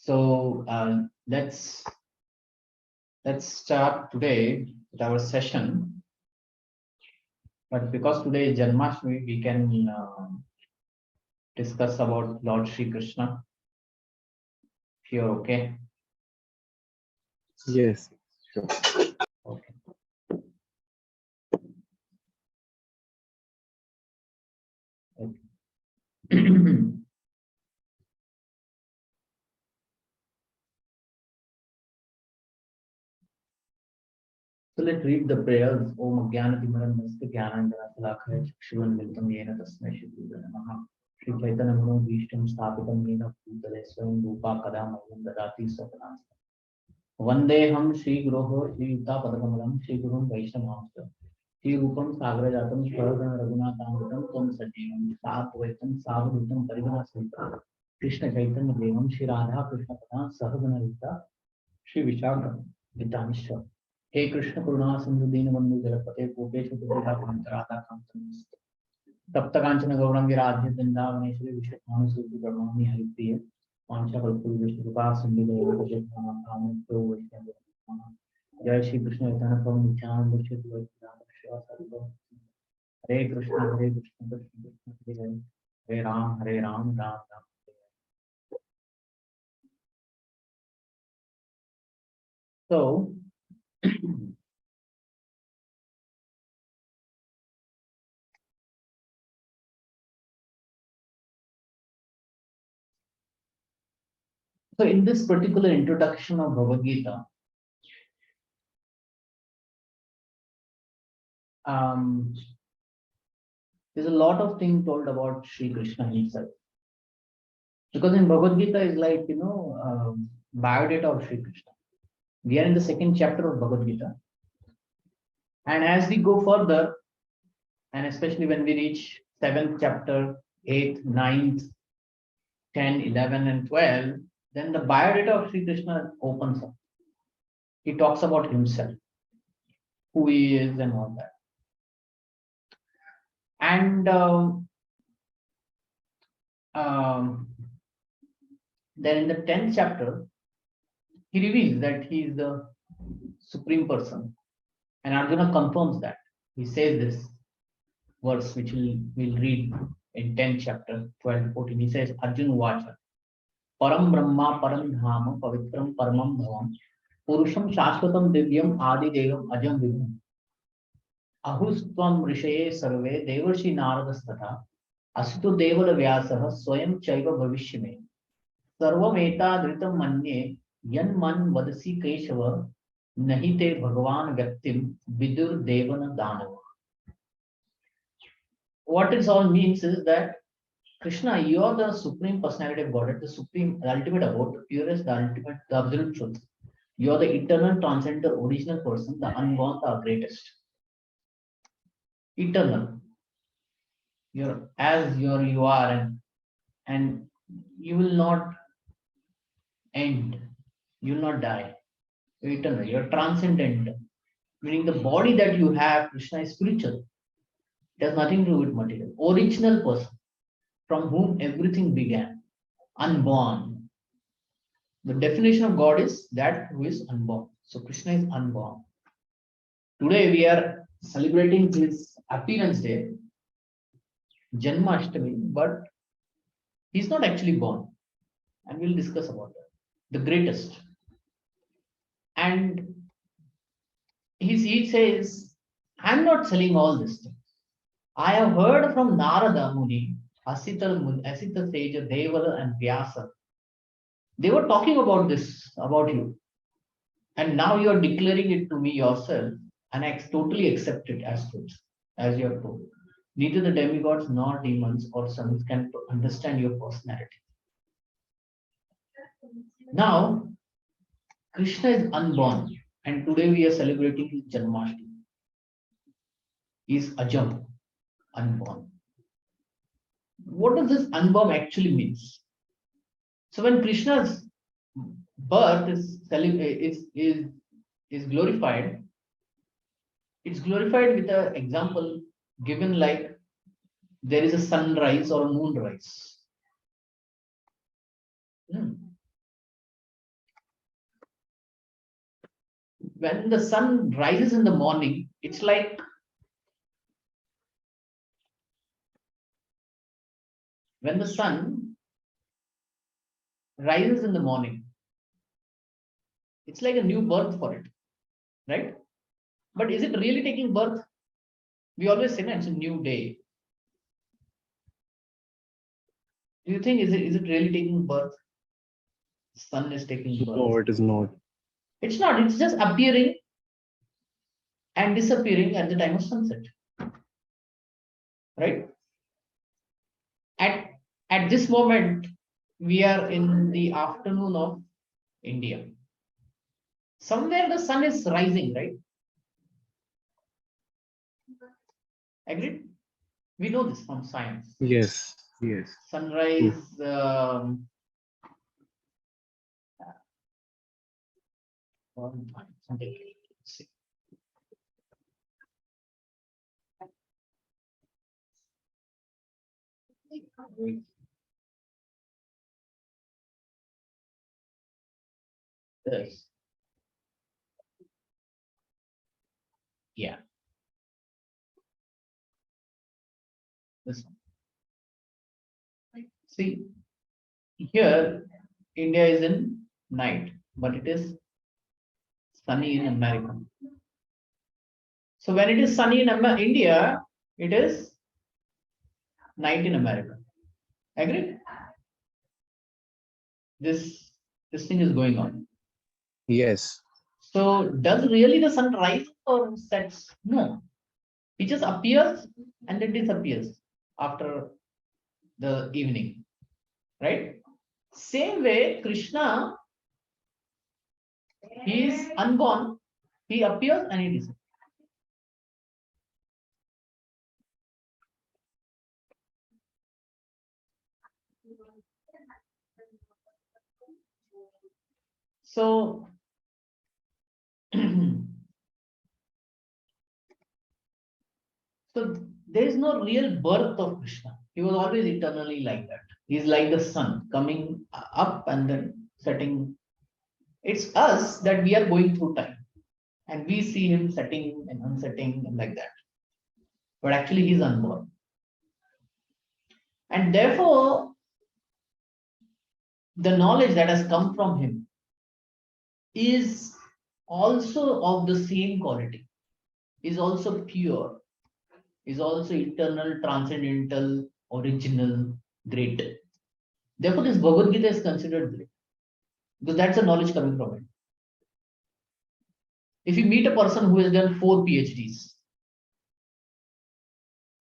So let's start today with our session. But because today is Janamastami, we can discuss about Lord Sri Krishna. If you're okay. Yes, sure. Okay. So let's read the prayers. Om Jnanatimirandasya Jnanandana Salakaya Chakshuvanmilitam Yena Tasmai Shri Gurave Namaha. Shri Chaitanya Manobhishtam Sthapitam Yena Bhutale Swayam Rupa Kadam Dadati Satanam. Vandeham Shri Guroho Shri Yuta Padakamalam Shri Gurum Vaishnavamsa. Shri Rupam Sagrajatam Swaradana Raghunathamritam Tom Sajivam Satvaitam Savadhutam Parigana Sita Krishna Chaitanya Devam Shri Radha Krishna Pada Sahagana Rita Shri Vishaka Vitanishwa. He Krishna Karuna Sindhu Dinabandhu Jalapate Gopesha Pujita Kantarada Kantamis Tapta Kanchana Gaurangi Radha Vrindavaneshwari Vishwamanu Surti Brahmani Haripriya Pancha Kalpuri Vishnupa Sindhu Deva Vishwamana Kamatro Vishwamana Jai Shri Krishna Chaitanya Prabhu Nityananda Vishwamana Vishwamana Shiva Sarva Hare Krishna Krishna Krishna Hare Hare Ram Ram Ram. So So in this particular introduction of Bhagavad Gita, there's a lot of things told about Sri Krishna himself. Because in Bhagavad Gita is like, biodata of Sri Krishna. We are in the second chapter of Bhagavad Gita. And as we go further, and especially when we reach 7th chapter, 8th, 9th, 10, 11, and 12, then the biodata of Sri Krishna opens up. He talks about himself, who he is and all that. And then in the 10th chapter, he reveals that he is the supreme person. And Arjuna confirms that. He says this verse, which we'll read in 10th chapter, 12, 14. He says, Arjuna Vacha, Param Brahma, Param Dhama, Pavitram, Paramam Bhavam, Purusham Shashvatam Divyam, Adi Devam, Ajam Vibhum. Ahustvam Rishaye Sarve, Devarshi Naradastata, Astu Devala Vyasah, Swayam Chaiva Bhavishime, Sarvam Eta Dritam Manye, Yan Man Vadasi Keshava, Nahite Bhagavan Vyaktim, Vidur Devana Danava. What it all means is that Krishna, you are the supreme personality of Godhead, the supreme, the ultimate abode, the purest, the ultimate, the absolute truth. You are the eternal, transcendent, original person, the unborn, the greatest. Eternal. You're as you are, and you will not end. You will not die. You're eternal. You're transcendent. Meaning the body that you have, Krishna is spiritual. It has nothing to do with material. Original person from whom everything began. Unborn. The definition of God is that who is unborn. So Krishna is unborn. Today we are celebrating his appearance day, Janamastami, but he's not actually born. And we'll discuss about that. The greatest. And he says, I'm not selling all this thing. I have heard from Narada Muni, Asita Sage, Devala, and Vyasa. They were talking about this, about you. And now you are declaring it to me yourself, and I totally accept it as truth, as you are told. Neither the demigods nor demons or sons can understand your personality. Now, Krishna is unborn, and today we are celebrating his Janmashtami. He is Ajam, unborn. What does this unborn actually means? So when Krishna's birth is glorified, it's glorified with an example given like there is a sunrise or a moonrise. when the sun rises in the morning, it's like when the sun rises in the morning, it's like a new birth for it, right? But is it really taking birth? We always say, no, it's a new day. Do you think is it really taking birth? Sun is taking No, birth. it is not. It's not, it's just appearing and disappearing at the time of sunset. Right? At this moment, we are in the afternoon of India. Somewhere the sun is rising, right? Agreed? We know this from science. Yes, yes. Sunrise, something. Let's see. Yes. Yeah. This one. See, here India is in night, but it is sunny in America. So when it is sunny in India, it is night in America. Agree? This thing is going on. Yes. So does really the sun rise or sets? No. It just appears and then disappears after the evening. Right? Same way, Krishna, he is unborn, he appears and he disappears. So so there is no real birth of Krishna. He was always eternally like that. He's like the sun coming up and then setting. It's us that we are going through time and we see him setting and unsetting and like that. But actually, he's unborn. And therefore, the knowledge that has come from him is also of the same quality, is also pure, is also eternal, transcendental, original, great. Therefore, this Bhagavad Gita is considered great because that's the knowledge coming from it. If you meet a person who has done 4 PhDs,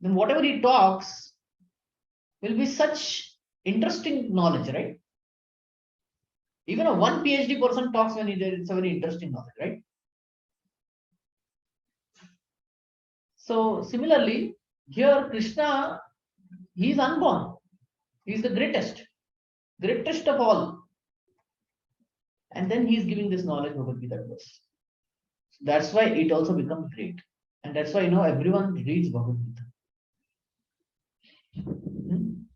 then whatever he talks will be such interesting knowledge, right? Even a 1 PhD person talks when it's a very interesting knowledge, right? So similarly, here Krishna, he is unborn. He is the greatest of all. And then he is giving this knowledge over Gita to us. That's why it also becomes great. And that's why everyone reads Bhagavad Gita. Hmm?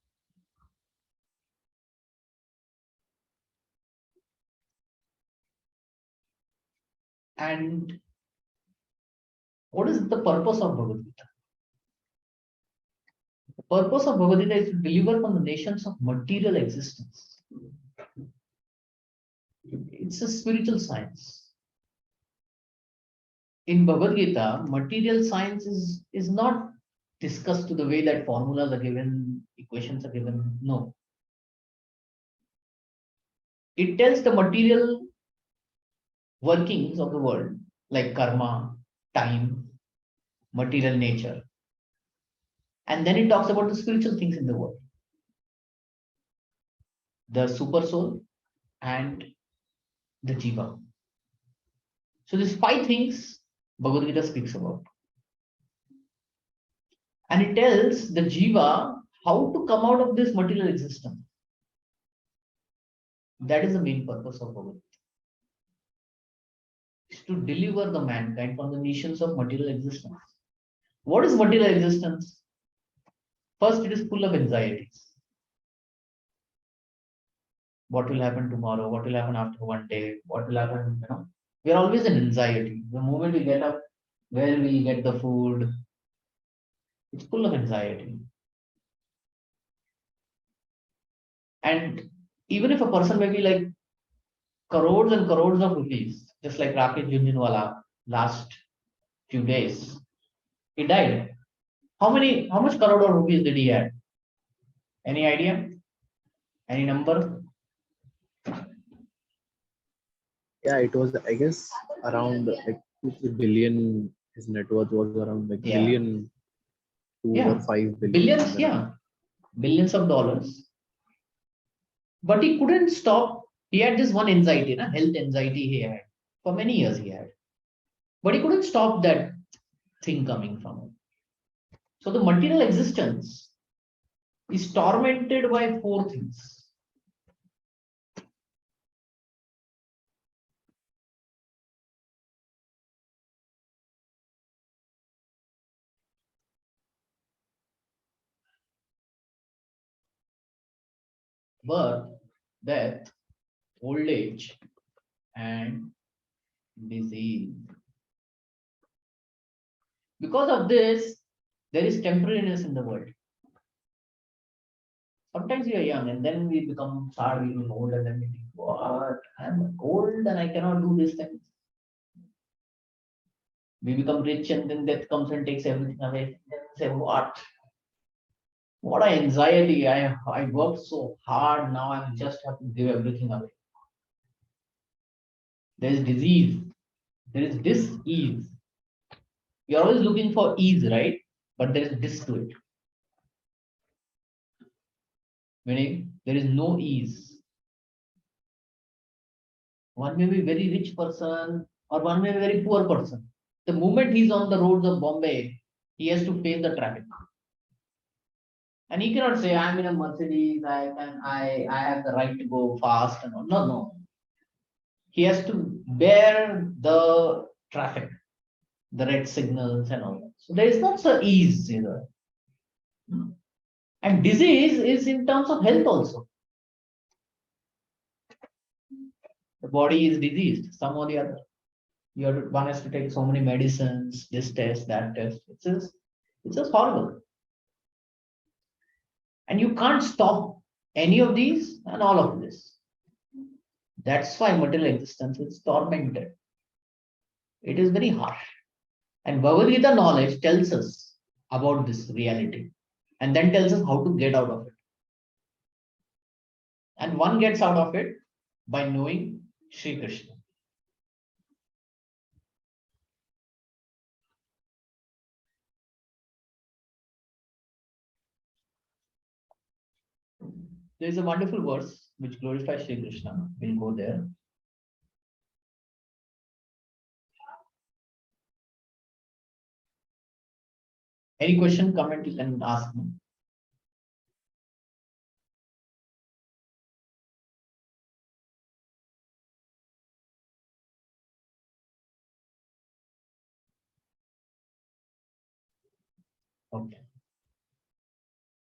And what is the purpose of Bhagavad Gita? The purpose of Bhagavad Gita is to deliver from the nations of material existence. It's a spiritual science. In Bhagavad Gita, material science is not discussed to the way that formulas are given, equations are given. No. It tells the material workings of the world, like karma, time, material nature. And then it talks about the spiritual things in the world, the super soul and the jiva. So these 5 things Bhagavad Gita speaks about. And it tells the jiva how to come out of this material existence. That is the main purpose of Bhagavad Gita. Is to deliver the mankind from the nations of material existence. What is material existence? First, it is full of anxieties. What will happen tomorrow? What will happen after one day? What will happen, We are always in anxiety. The moment we get up, where we get the food, it's full of anxiety. And even if a person may be like crores and crores of rupees, just like Rakesh Jhunjhunwala last few days, he died. How much crore of rupees did he have? Any idea? Any number? Yeah, it was, I guess, around like 2 3 billion. His net worth was around like Yeah. billion, two or Yeah. 5 billion Billions, somewhere around. yeah. Billions of dollars. But he couldn't stop. He had this one anxiety, health anxiety he had. For many years he had. But he couldn't stop that thing coming from him. So the material existence is tormented by four things. Birth, death, old age, and disease. Because of this, there is temporariness in the world. Sometimes we are young and then we become sad, we become old, and then we think, what? I'm old and I cannot do these things. We become rich and then death comes and takes everything away. Then we say, what? What an anxiety. I worked so hard, now I just have to give everything away. There is disease, there is dis-ease. You're always looking for ease, right? But there is dis to it. Meaning there is no ease. One may be very rich person or one may be very poor person. The moment he's on the roads of Bombay, he has to face the traffic. And he cannot say, I'm in a Mercedes, I have the right to go fast and all. No, no. He has to bear the traffic, the red signals and all that. So there is not so ease either. And disease is in terms of health also. The body is diseased, some or the other. One has to take so many medicines, this test, that test. It's just horrible. And you can't stop any of these and all of this. That's why material existence is tormented. It is very harsh. And Bhagavad Gita knowledge tells us about this reality and then tells us how to get out of it. And one gets out of it by knowing Sri Krishna. There is a wonderful verse which glorifies Sri Krishna. We'll go there. Any question, comment, you can ask me. Okay.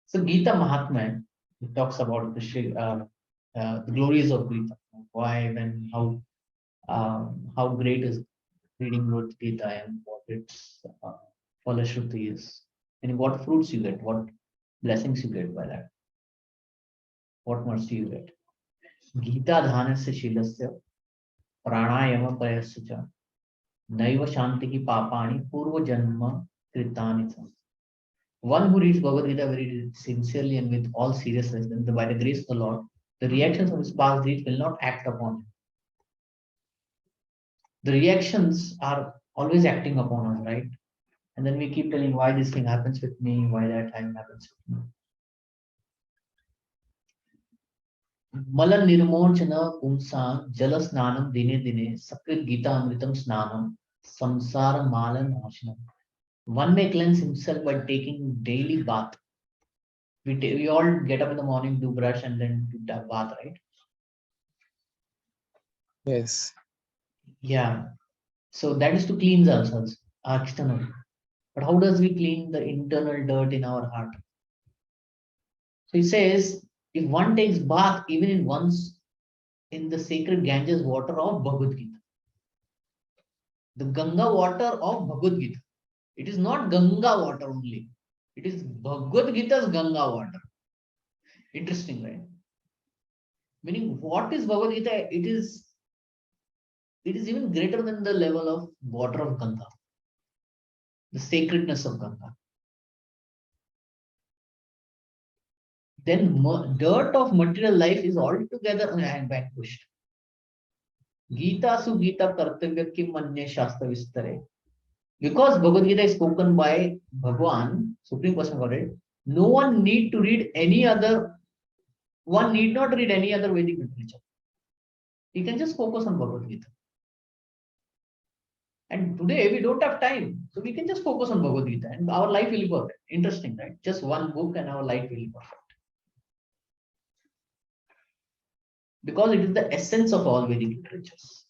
So Gita Mahatma, it talks about the glories of Gita. Why, when, how great is reading Lord Gita and what its Falashruti is. And what fruits you get, what blessings you get by that. What mercy you get. Gita dhanasya shilasya pranayama prayasya cha naiva shanti ki papani purva janma kritani cha. One who reads Bhagavad Gita very sincerely and with all seriousness, then by the grace of the Lord, the reactions of his past deeds will not act upon him. The reactions are always acting upon us, right? And then we keep telling why this thing happens with me, why that time happens with me. Malan nirmochana pumsan jala snanam dine dine sakrit gita amritam snanam samsara malan nashanam. One may cleanse himself by taking daily bath. We all get up in the morning, do brush and then do that bath, right? Yes. Yeah. So that is to cleanse ourselves, externally. But how does we clean the internal dirt in our heart? So he says, if one takes bath even in once in the sacred Ganges water of Bhagavad Gita, The Ganga water of Bhagavad Gita. It is not Ganga water only. It is Bhagavad Gita's Ganga water. Interesting, right? Meaning, what is Bhagavad Gita? It is even greater than the level of water of Ganga, the sacredness of Ganga. Then dirt of material life is altogether vanquished. Gita su Gita kartavya kim manye shastra vistare. Because Bhagavad Gita is spoken by Bhagwan, Supreme Person Godhead, no one need to read any other, one need not read any other Vedic literature. He can just focus on Bhagavad Gita. And today we don't have time, so we can just focus on Bhagavad Gita and our life will be perfect. Interesting, right? Just one book and our life will be perfect. Because it is the essence of all Vedic literatures.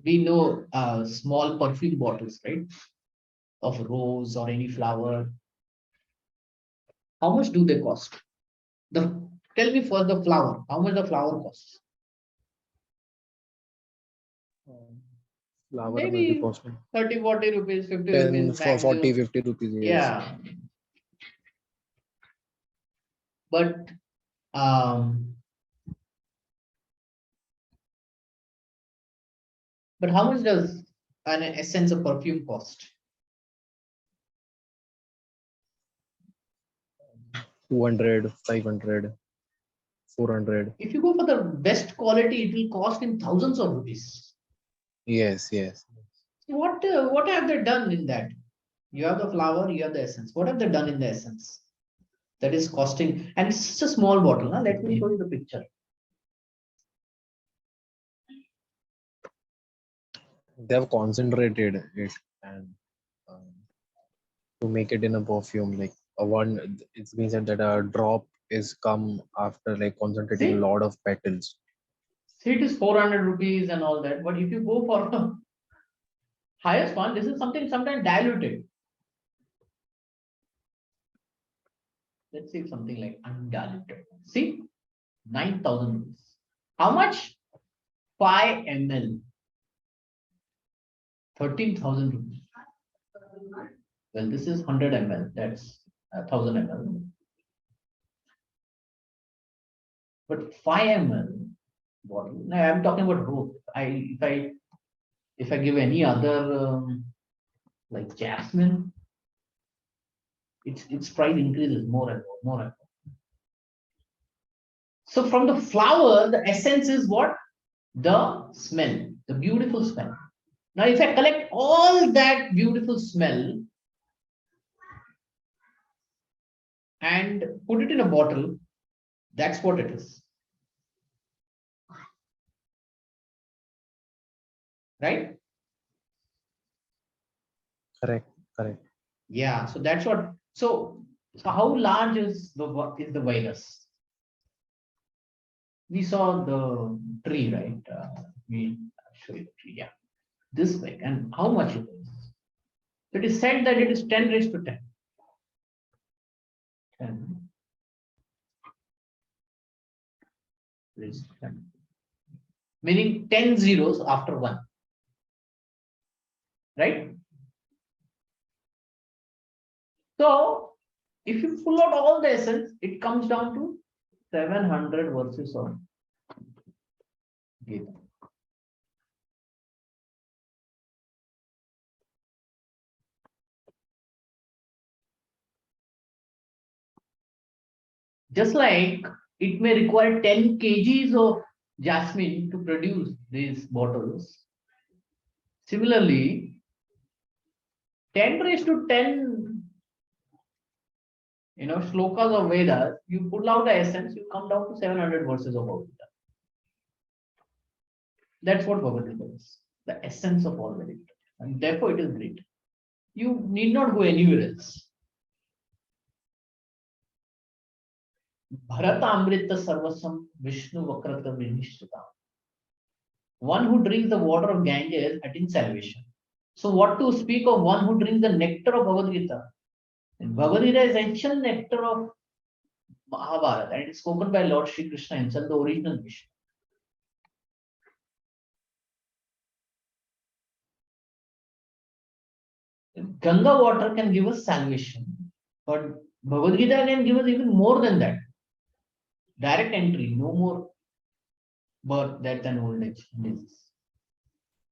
We know small perfume bottles, right? Of rose or any flower. How much do they cost? Tell me first the flower. How much the flower costs? Flower Maybe maybe costing 30, 40 rupees, 50 10 rupees for 40, maximum. 50 rupees. Yes. Yeah. But how much does an essence of perfume cost? 200, 500, 400. If you go for the best quality, it will cost in thousands of rupees. Yes, yes. What have they done in that? You have the flower, you have the essence. What have they done in the essence? That is costing, and it's such a small bottle. Huh? Let me show you the picture. They have concentrated it and to make it in a perfume. Like a one, it means that a drop is come after like concentrating a lot of petals. See, it is 400 rupees and all that. But if you go for the highest one, this is something sometimes diluted. Let's see something like undiluted. See, 9,000 rupees. How much? 5 ml. 13,000 rupees. Well, this is 100 ml. That's 1,000 ml. But 5 ml bottle. Now I'm talking about rope. If I give any other like jasmine, its price increases more and more and more. So from the flower, the essence is what? The smell, the beautiful smell. Now, if I collect all that beautiful smell and put it in a bottle, that's what it is. Right? Correct, correct. Yeah, so that's what. So how large is the virus? We saw the tree, right? I'll show you the tree. Yeah, this big, and how much it is? It is said that it is 10 raised to 10. 10 raised to 10. Meaning 10 zeros after 1. Right? So, if you pull out all the essence, it comes down to 700 verses on Gita. Just like it may require 10 kgs of jasmine to produce these bottles. Similarly, 10 raised to 10, shlokas of Vedas, you pull out the essence, you come down to 700 verses of Gita. That's what Bhagavad Gita is, the essence of all Vedic. And therefore it is great. You need not go anywhere else. Bharata Amrita Sarvasam Vishnu Vakrata Vinishita. One who drinks the water of Ganges attains salvation. So, what to speak of one who drinks the nectar of Bhagavad Gita? And Bhagavad Gita is actual nectar of Mahabharata, and it is spoken by Lord Shri Krishna himself, the original Vishnu. Ganga water can give us salvation, but Bhagavad Gita can give us even more than that. Direct entry, no more birth, death, and old age disease.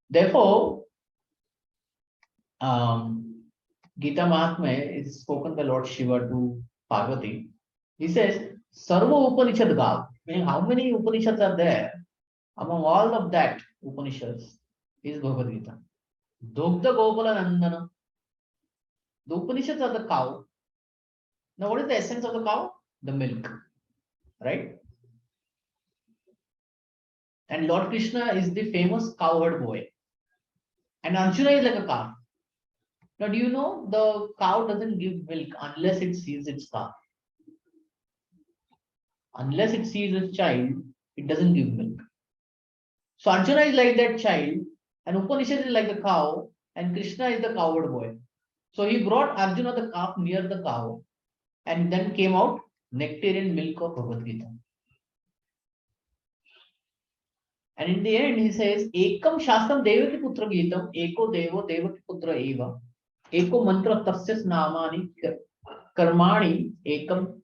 Therefore, Gita Mahatmya is spoken by Lord Shiva to Parvati. He says, Sarva Upanishad Gav. Meaning, how many Upanishads are there? Among all of that Upanishads is Bhagavad Gita. Dogda Gopala Nandana. The Upanishads are the cow. Now, what is the essence of the cow? The milk, right? And Lord Krishna is the famous cowherd boy. And Arjuna is like a cow. Now, do you know the cow doesn't give milk unless it sees its calf? Unless it sees its child, it doesn't give milk. So Arjuna is like that child, and Upanishad is like the cow, and Krishna is the cowherd boy. So he brought Arjuna the calf near the cow, and then came out nectarian milk of Bhagavad Gita. And in the end, he says, Ekam Shastram Devaki Putra Gitam, Eko Devo Devaki Putra Eva, Eko Mantra Tasyas Namani Karmani, Ekam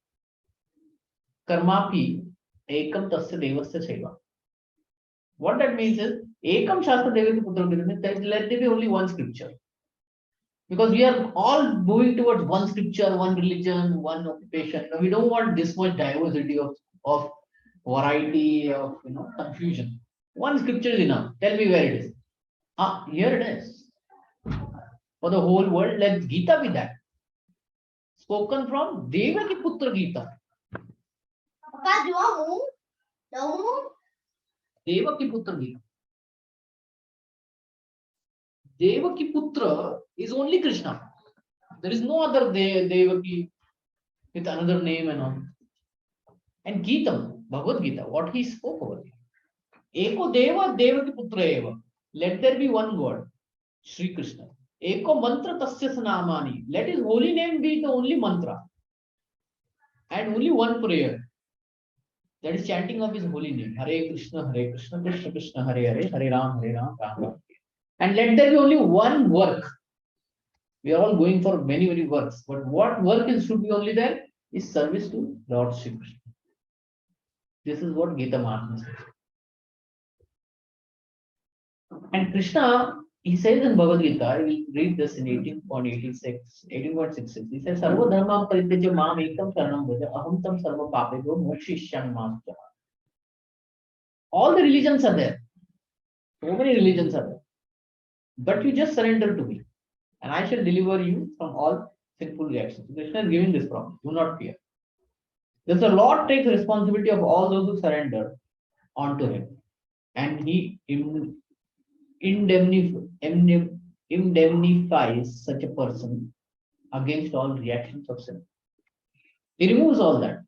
Karmapi, Ekam Tasya Devasya Seva. What that means is, Ekam Shastra Devaki Putra Gitam, let there be only one scripture. Because we are all moving towards one scripture, one religion, one occupation. We don't want this much diversity of variety of confusion. One scripture is enough. Tell me where it is. Here it is. For the whole world, let Gita be that. Spoken from Devaki Putra Gita. Devaki Putra Gita. Devaki Putra is only Krishna. There is no other Devaki with another name and all. And Gita, Bhagavad Gita, what he spoke over here. Eko Deva Devaki Putra Eva. Let there be one God, Sri Krishna. Eko Mantra Tasya Sanamani. Let his holy name be the only mantra. And only one prayer. That is chanting of his holy name. Hare Krishna, Krishna Krishna, Hare Hare, Hare Ram, Ram Ram. And let there be only one work. We are all going for many, many works. But what work should be only there is service to Lord Shri Krishna. This is what Gita Mahatmya says. And Krishna, he says in Bhagavad Gita, I will read this in 18.66. He says, Sarva dharma parityaja mam ekam sharanam vraja aham tam sarva papebhyo mokshishyan master. All the religions are there. So many religions are there. But you just surrender to me. And I shall deliver you from all sinful reactions. Krishna is giving this promise. Do not fear. Thus the Lord takes responsibility of all those who surrender onto him. And he indemnifies such a person against all reactions of sin. He removes all that.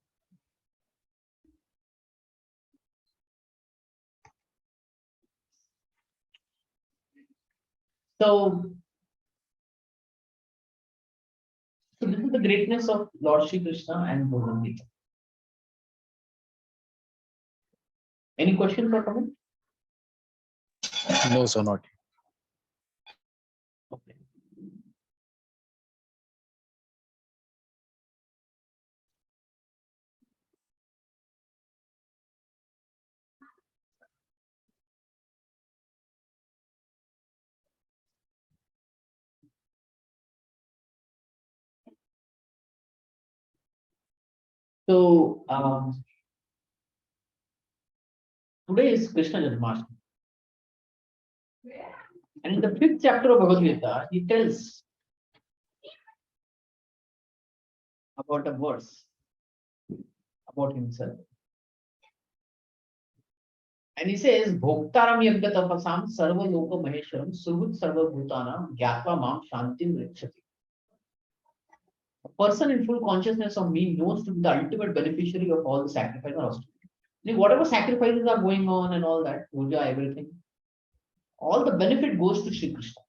So this is the greatness of Lord Shri Krishna and Bhagavad Gita. Any questions or comments? No, sir, not. Okay. So today is Krishna Janamastami. And in the 5th chapter of Bhagavad Gita, he tells about a verse about himself. And he says, Bhoktaram yagya tapasam sarva loka maheshwaram survut sarva bhutanam gyatva mam shantim rikshati. A person in full consciousness of me knows to be the ultimate beneficiary of all the sacrifice or austerity. Whatever sacrifices are going on and all that, puja, everything, all the benefit goes to Shri Krishna,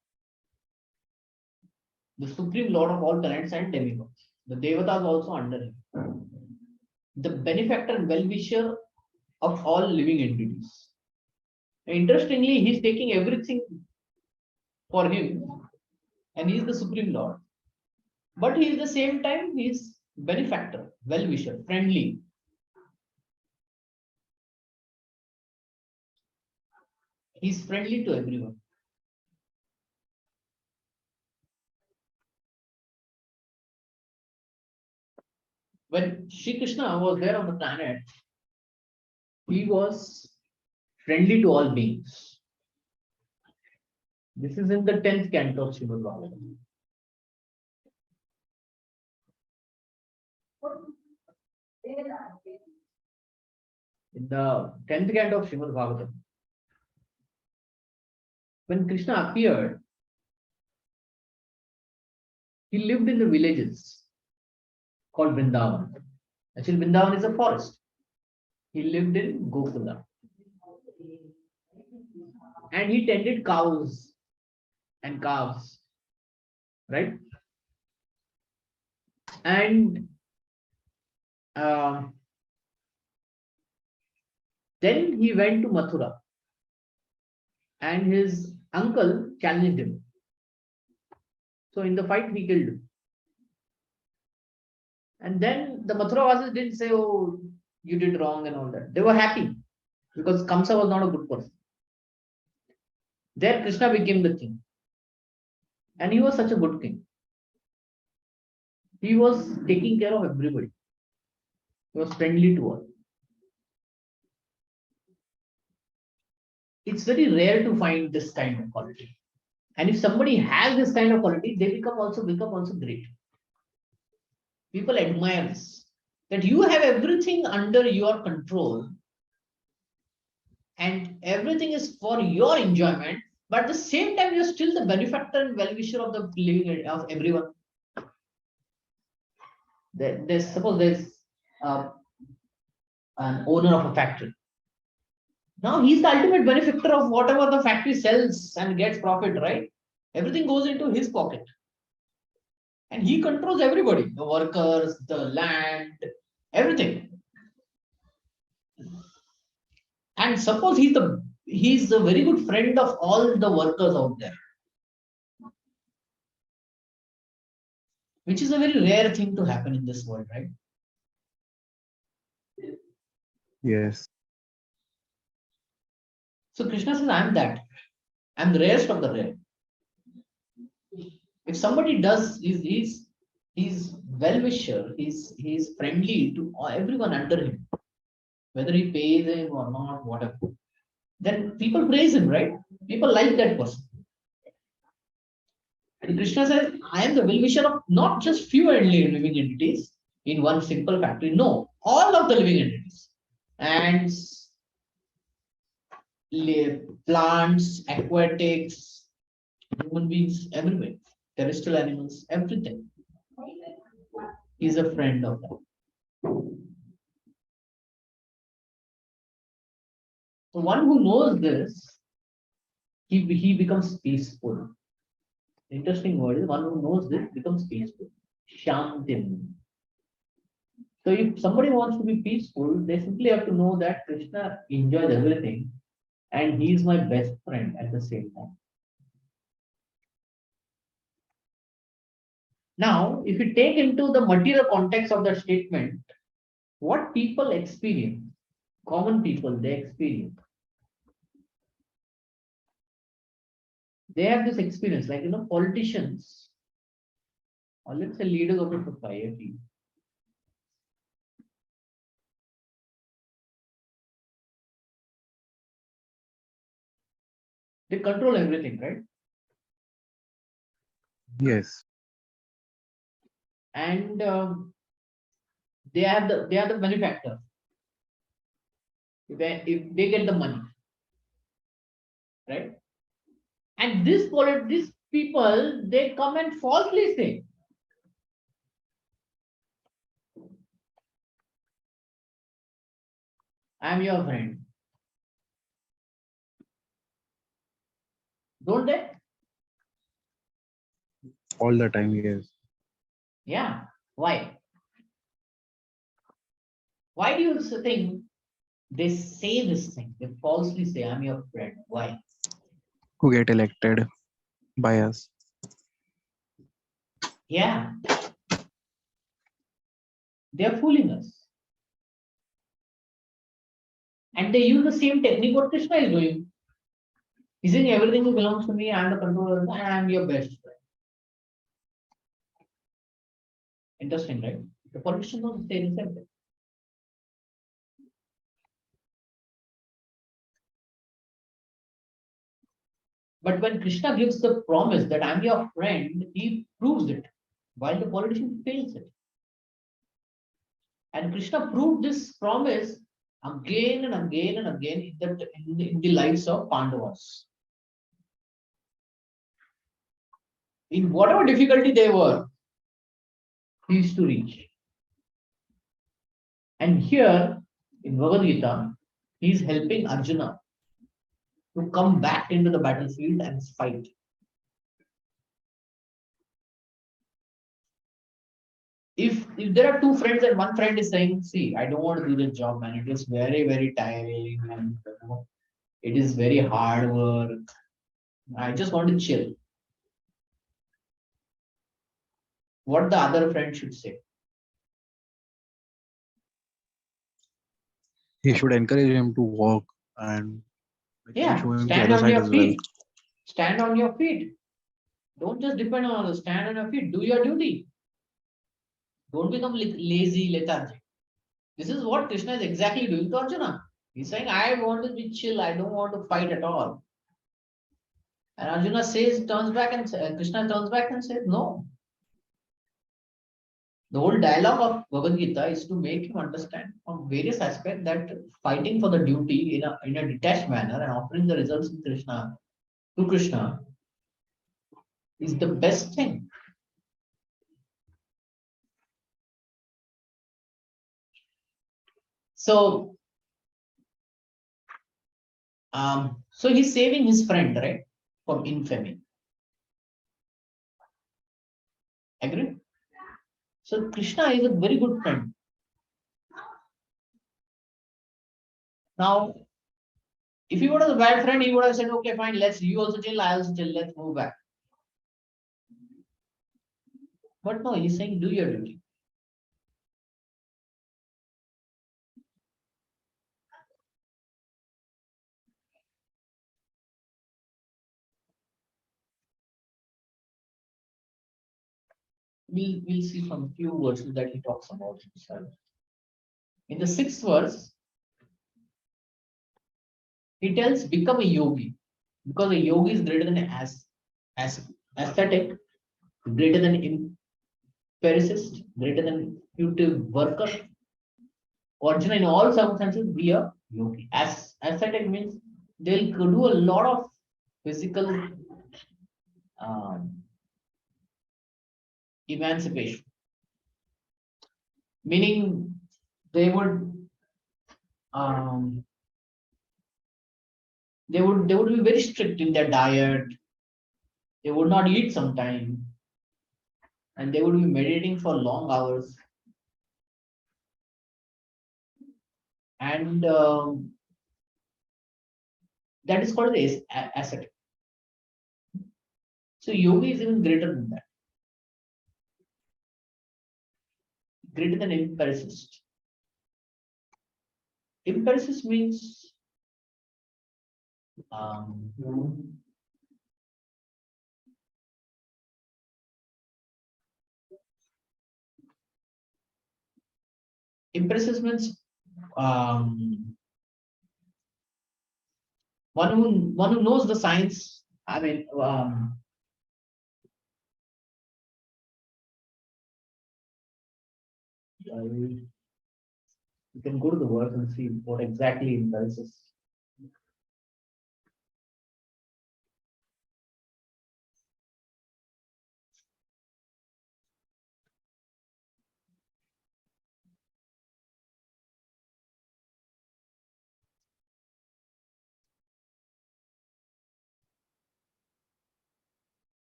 the supreme lord of all planets and demigods. The devatas also under him. the benefactor and well-wisher of all living entities. Interestingly, he's taking everything for him, and he's the Supreme Lord. But he is the same time, he's benefactor, well-wisher, friendly. He's friendly to everyone. When Sri Krishna was there on the planet, he was friendly to all beings. This is in the 10th canto of Srimad Bhagavatam. In the 10th canto of Srimad Bhagavatam, when Krishna appeared, he lived in the villages called Vrindavan. Actually, Vrindavan is a forest. He lived in Gokula. And he tended cows and calves, right? And then he went to Mathura, and his uncle challenged him. So in the fight, he killed him. And then the Mathuravasis didn't say, "Oh, you did wrong" and all that. They were happy because Kamsa was not a good person. There, Krishna became the king, and he was such a good king. He was taking care of everybody. He was friendly to all. It's very rare to find this kind of quality. And if somebody has this kind of quality, they become also great. People admire this. That you have everything under your control and everything is for your enjoyment, but at the same time, you're still the benefactor and well-wisher of the living of everyone. Suppose there's an owner of a factory. Now he's the ultimate benefactor of whatever the factory sells and gets profit, right? Everything goes into his pocket. And he controls everybody, the workers, the land, everything. And suppose he's a very good friend of all the workers out there, which is a very rare thing to happen in this world, right? Yes. So Krishna says, I'm that. I'm the rarest of the rare. If somebody does, he's well-wisher, he's friendly to everyone under him, whether he pays him or not, whatever. Then people praise him, right? People like that person. And Krishna says, I am the well-wisher of not just few living entities in one simple factory. No, all of the living entities. Ants, plants, aquatics, human beings, everywhere. Terrestrial animals, everything. He's a friend of them. So one who knows this, he becomes peaceful. Interesting word is one who knows this becomes peaceful. Shantim. So if somebody wants to be peaceful, they simply have to know that Krishna enjoys everything and he is my best friend at the same time. Now, if you take into the material context of the statement, what people experience, common people, they experience. They have this experience, like, politicians, or let's say leaders of the society. They control everything, right? Yes. And they are the benefactor. If they get the money, right? And these people, they come and falsely say, I'm your friend. Don't they? All the time, yes. Yeah. Why? Why do you think they say this thing? They falsely say, I'm your friend. Why? To get elected by us. Yeah, they're fooling us. And they use the same technique what Krishna is doing. He's saying everything belongs to me, I'm the controller, and I'm your best friend. Interesting, right? The politicians also say the same thing. But when Krishna gives the promise that I'm your friend, he proves it, while the politician fails it. And Krishna proved this promise again and again and again in the lives of Pandavas. In whatever difficulty they were, he used to reach. And here in Bhagavad Gita, he is helping Arjuna to come back into the battlefield and fight. If there are two friends and one friend is saying, see, I don't want to do the job, man. It is very, very tiring and it is very hard work. I just want to chill. What the other friend should say. He should encourage him to walk and Yeah, show him the stand other on side your as well. feet. Stand on your feet. Don't just depend on others. Stand on your feet. Do your duty. Don't become lazy, lethargic. This is what Krishna is exactly doing to Arjuna. He's saying, I want to be chill. I don't want to fight at all. And Arjuna says, turns back and Krishna turns back and says, no. The whole dialogue of Bhagavad Gita is to make him understand from various aspects that fighting for the duty in a detached manner and offering the results in Krishna to Krishna is the best thing. So, so he's saving his friend, right, from infamy. Agree? So Krishna is a very good friend. Now, if he was a bad friend, he would have said, okay, fine, let's you also chill, I also chill, let's move back. But no, he's saying do your duty. We'll see from few verses that he talks about himself. In the sixth verse, he tells become a yogi, because a yogi is greater than as aesthetic, greater than empiricist, greater than intuitive worker. Arjuna, in all circumstances, be a yogi. As aesthetic means they'll do a lot of physical um, emancipation, meaning they would um, they would be very strict in their diet. They would not eat sometime, and they would be meditating for long hours. And that is called the ascetic. So yogi is even greater than that, greater than empiricist. Empiricist means um, empiricist means one who knows the science. I mean, you can go to the words and see what exactly empiricist.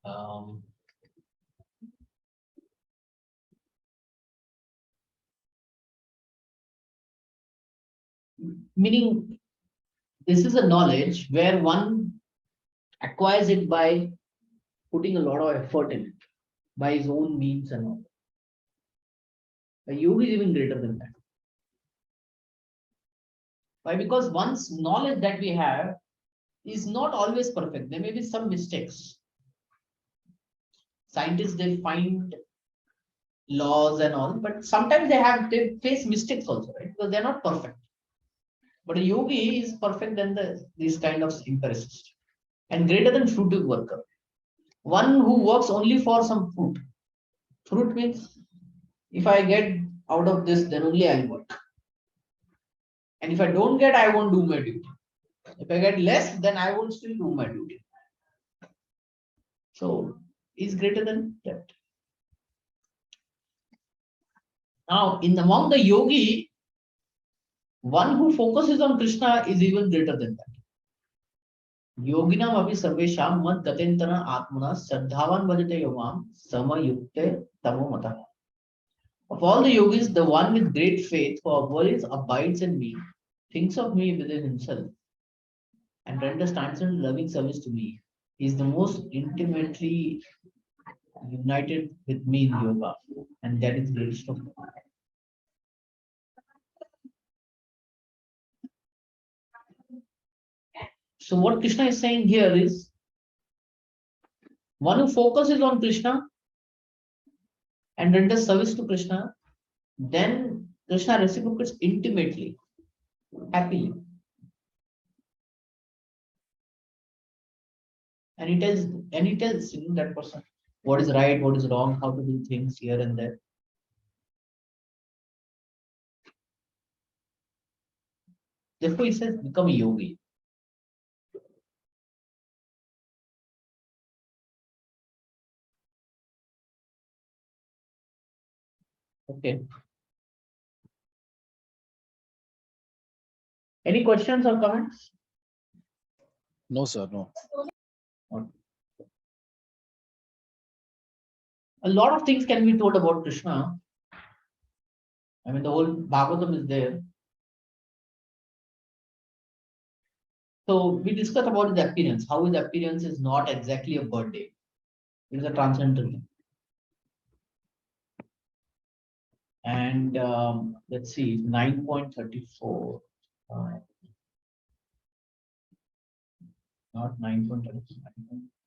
Um, Meaning, this is a knowledge where one acquires it by putting a lot of effort in it, by his own means and all. A yogi is even greater than that. Why? Because one's knowledge that we have is not always perfect. There may be some mistakes. Scientists, they find laws and all, but sometimes they face mistakes also, right? Because they're not perfect. But a yogi is perfect than these kind of empiricist and greater than fruitive worker. One who works only for some fruit. Fruit means if I get out of this, then only I'll work. And if I don't get, I won't do my duty. If I get less, then I won't still do my duty. So is greater than that. Now, among the yogi, one who focuses on Krishna is even greater than that. Yoginam api sarvesham mad gatentana atmana sadhavan bhajate yomam samayukte tamo mata. Of all the yogis, the one with great faith who always abides in me, thinks of me within himself, and renders constant loving service to me, is the most intimately united with me in yoga, and that is greatest of all. So what Krishna is saying here is one who focuses on Krishna and renders service to Krishna, then Krishna reciprocates intimately, happily. And he tells that person what is right, what is wrong, how to do things here and there. Therefore, he says, become a yogi. Okay. Any questions or comments? No, sir, no. Okay. A lot of things can be told about Krishna. I mean, the whole Bhagavatam is there. So we discussed about his appearance, how his appearance is not exactly a birthday. It is a transcendental thing. And let's see, 9.34. Not 9.34.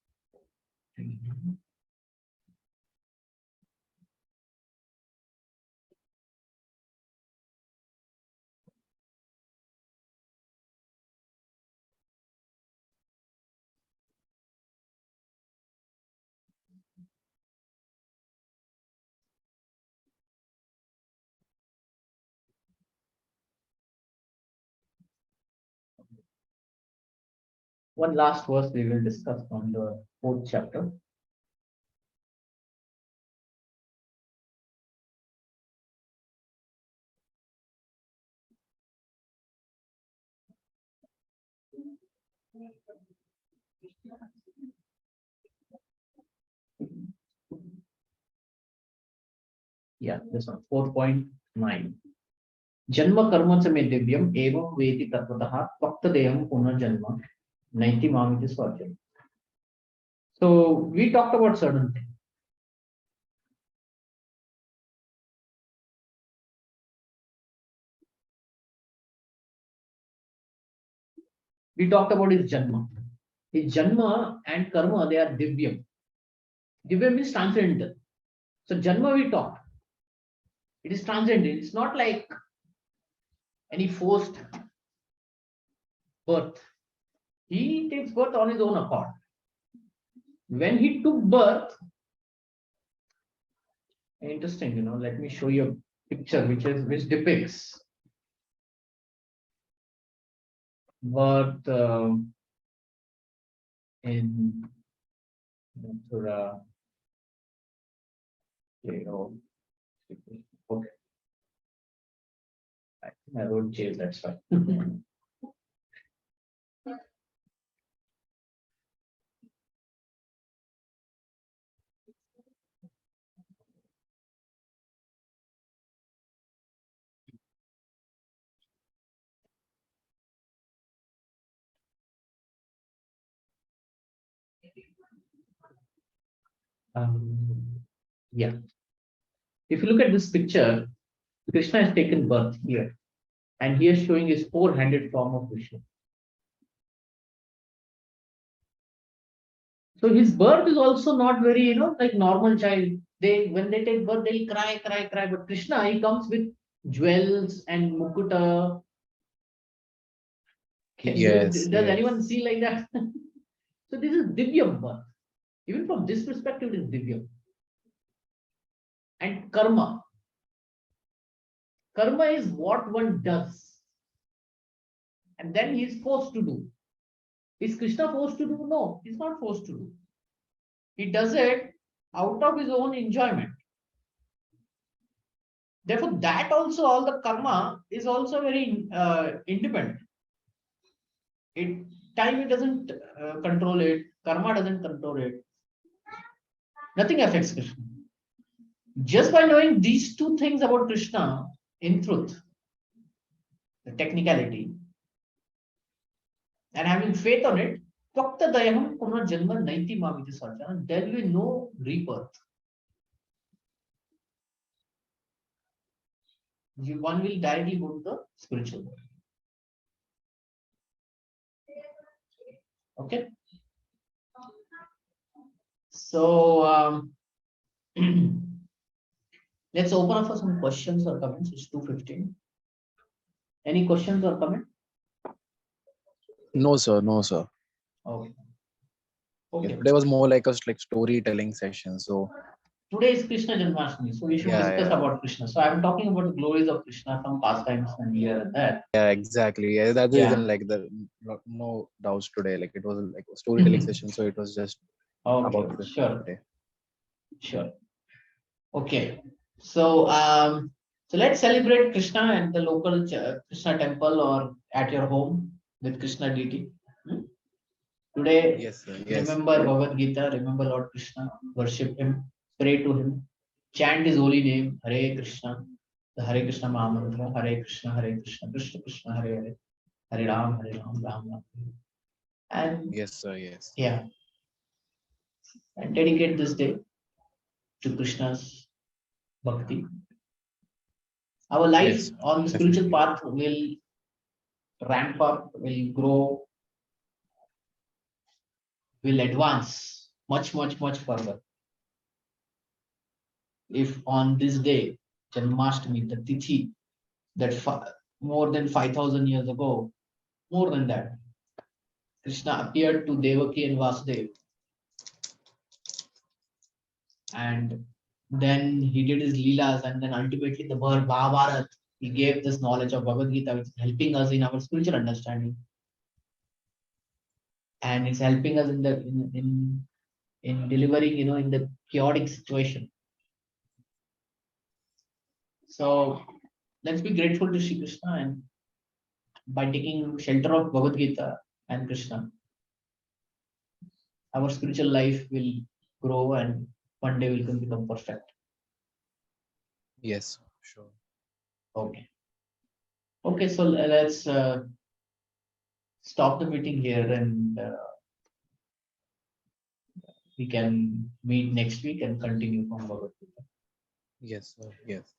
One last verse we will discuss on the 4th chapter. Yeah, this one, 4.9. Janma karma cha me divyam evam vedi tatvatah tvakta punarjanma naiti mamiti swajam. So we talked about certain things. We talked about his janma. His janma and karma, they are divyam. Divyam means transcendental. So janma we talked. It is transcendental. It's not like any forced birth. He takes birth on his own accord. When he took birth, interesting, let me show you a picture which depicts birth in Mathura. Okay. I think I wrote jail, that's why. Yeah. If you look at this picture, Krishna has taken birth here, and he is showing his four-handed form of Vishnu. So his birth is also not very, like normal child. When they take birth, they'll cry, cry, cry. But Krishna, he comes with jewels and mukuta. Yes, Does yes. anyone see like that? So this is Divyam birth. Even from this perspective, it is Divyam. And karma. Karma is what one does, and then he is forced to do. Is Krishna forced to do? No, he's not forced to do. He does it out of his own enjoyment. Therefore, that also, all the karma is also very independent. Time it doesn't control it, karma doesn't control it. Nothing affects Krishna. Just by knowing these two things about Krishna, in truth, the technicality, and having faith on it, Fakta Dayaham Puna Janma Naiti Mamiti Sarjana, there will be no rebirth. One will directly go to the spiritual world. Okay. So let's open up for some questions or comments. It's 2:15. Any questions or comment? No, sir. No, sir. Okay. Yes, Okay. today was more like a storytelling session. So Today is Krishna Janmashtami, so we should yeah, discuss yeah, about Krishna. So I'm talking about the glories of Krishna from past times and here and there. yeah, exactly. Yeah, that's the Yeah. reason. Like no doubts today. Like it was like a storytelling session. So it was just Okay, about Krishna sure, today. sure. Okay. So let's celebrate Krishna at the local Krishna temple or at your home with Krishna deity. Hmm? Today, Yes, sir. Yes. remember Bhagavad Gita, remember Lord Krishna, worship him, pray to him, chant his holy name, Hare Krishna, the Hare Krishna Mahamantra, Hare Krishna, Krishna Krishna, Hare Hare, Hare Ram, Ram Ram. And Yes, sir. Yes. yeah, and dedicate this day to Krishna's bhakti. Our life Yes, on the spiritual definitely. path will ramp up, will grow, will advance much, much, much further. If on this day, Janmashtami, the Tithi, that more than 5,000 years ago, more than that, Krishna appeared to Devaki and Vasudev, and then he did his leelas, and then ultimately the Mahabharata, he gave this knowledge of Bhagavad Gita, which is helping us in our spiritual understanding, and it's helping us in the in delivering, in the chaotic situation. So let's be grateful to Shri Krishna, and by taking shelter of Bhagavad Gita and Krishna, our spiritual life will grow and one day will become perfect. Yes, sure. Okay. Okay, so let's stop the meeting here, and we can meet next week and continue from Bhagavad Gita. Yes, sir. Yes.